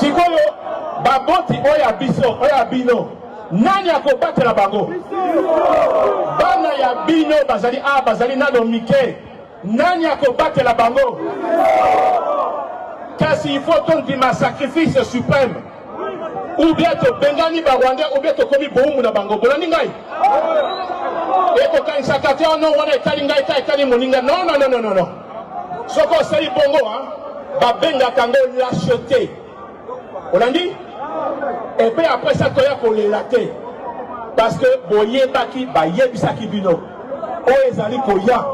sikoyo baboti oya biso oya bino nani akobatela bango bana ya bino bazali nano mike nani akobatela bango kasi il faut tondima sacrifice suprême ou bien tobengani barwandais ou bien tokomi boumu na bango bolandi ngai ekokanisaka te ono wana etali ngai ta etali moninga non soko osali bongo babengaka yango lâcheté olandi et puis après ça toya kolela te parce que boyebaki bayebisaki bino oyo ezali koya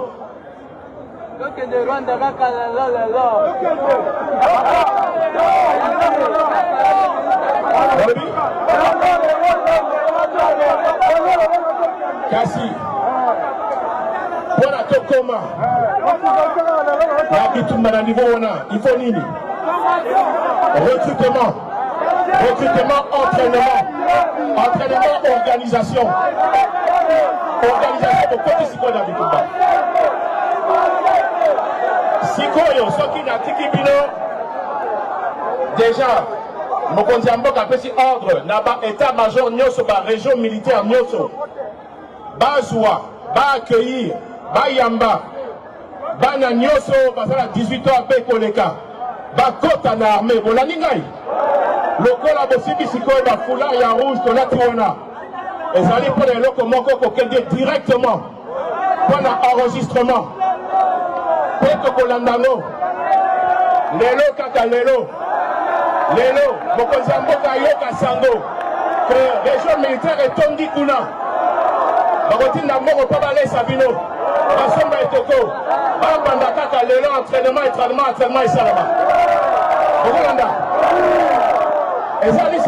kasi mpona tokoma na bitumba na niveau wana il faut nini recrutement, entraînement, organisation pour côté sikoyo na bitumba sikoyo soki na tiki bino déjà mokonzi ya mboka apesi ordre na ba état major nyonso ba région militaire nyonso bazwa baaccueillir bayamba bana nyonso bazala 18 ans mpe koleka bakota na armée bolandi ngai lokola bosimbi sikoyo bafula ya rouge tolati wana ezali mpona eloko moko kokende directement mpona enregistrement mpe tokolanda ngo lelo kaka lelo mokonzi ya mboka ayoka sango que région militaire etondi kuna bakotinda mbongo mpo balesa bino basomba etoko babanda kaka lelo entraînement esalama okolanda ezali